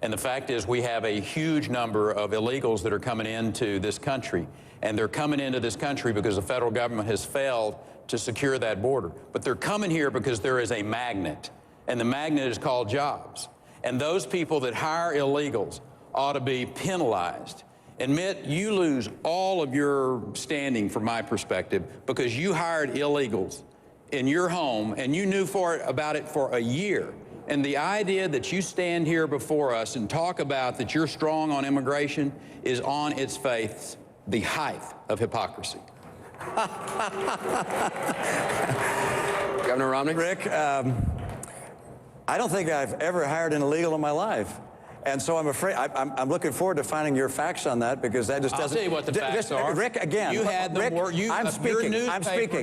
And the fact is we have a huge number of illegals that are coming into this country. And they're coming into this country because the federal government has failed to secure that border. But they're coming here because there is a magnet. And the magnet is called jobs. And those people that hire illegals ought to be penalized. And Mitt, you lose all of your standing from my perspective because you hired illegals in your home and you knew about it for a year. And the idea that you stand here before us and talk about that you're strong on immigration is on its face the height of hypocrisy. Governor Romney? Rick, I don't think I've ever hired an illegal in my life. And so I'm afraid, I'm looking forward to finding your facts on that because that just doesn't... I'll tell you what the facts are. Rick, again... You had the Rick, I'm speaking.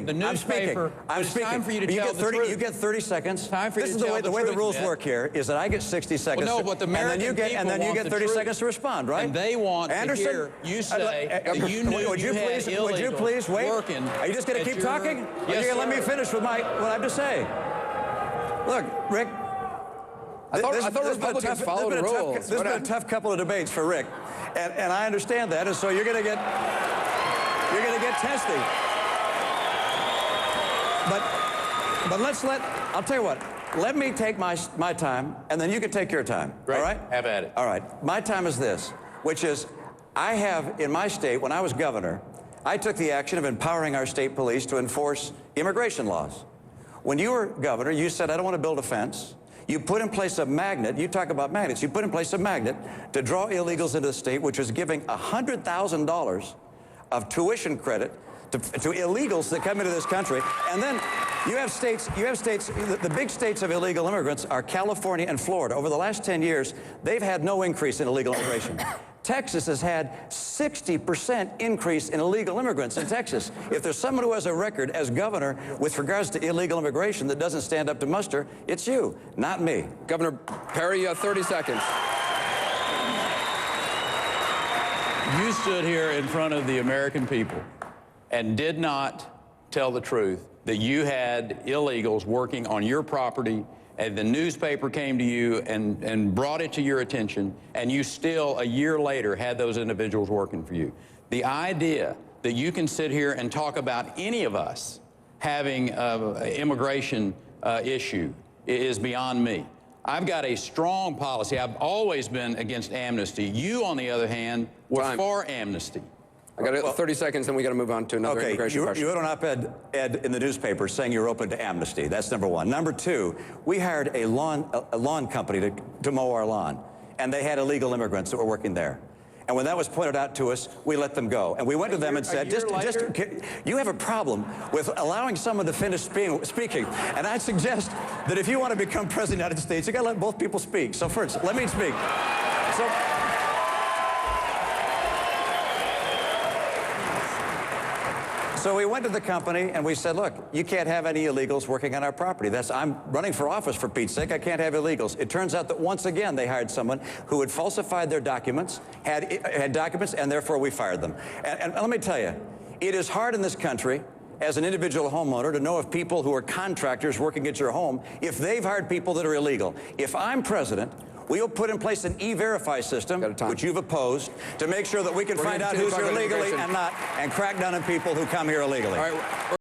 The newspaper. It's time for you to tell the truth. You get 30 seconds. Time for you this to is the way the rules work here, is that I get 60 seconds. Well, no, but the American people and then you get 30 seconds to respond, right? And they want Anderson, to hear you say that you knew would you please wait? Working Are you just going to keep talking? Yes, Are you going to let me finish with what I have to say? Look, Rick... I thought Republicans followed rules. This has been a tough couple of debates for Rick, and I understand that, and so you're going to get testy. But I'll tell you what. Let me take my time, and then you can take your time. Great. All right? Have at it. All right. My time is this, which is I have in my state when I was governor, I took the action of empowering our state police to enforce immigration laws. When you were governor, you said I don't want to build a fence. You put in place a magnet. You talk about magnets. You put in place a magnet to draw illegals into the state, which was giving $100,000 of tuition credit to illegals that come into this country. And then you have states, the big states of illegal immigrants are California and Florida. Over the last 10 years, they've had no increase in illegal immigration. Texas has had 60% increase in illegal immigrants in Texas. If there's someone who has a record as governor with regards to illegal immigration that doesn't stand up to muster, it's you, not me. Governor Perry, you have 30 seconds. You stood here in front of the American people and did not tell the truth that you had illegals working on your property, and the newspaper came to you and brought it to your attention, and you still, a year later, had those individuals working for you. The idea that you can sit here and talk about any of us having an immigration issue is beyond me. I've got a strong policy. I've always been against amnesty. You, on the other hand, were for amnesty. I got 30 seconds, then we got to move on to another immigration question. You wrote an op-ed in the newspaper saying you're open to amnesty. That's number one. Number two, we hired a lawn company to mow our lawn, and they had illegal immigrants that were working there. And when that was pointed out to us, we let them go. And we went to them and said, you have a problem with allowing someone to finish speaking. And I suggest that if you want to become president of the United States, you got to let both people speak. So first, let me speak. So we went to the company and we said, look, you can't have any illegals working on our property. I'm running for office, for Pete's sake. I can't have illegals. It turns out that once again they hired someone who had falsified their documents, had documents, and therefore we fired them. And let me tell you, it is hard in this country as an individual homeowner to know if people who are contractors working at your home, if they've hired people that are illegal. If I'm president, we'll put in place an e-verify system, which you've opposed, to make sure that we can find out who's here illegally and not, and crack down on people who come here illegally. All right.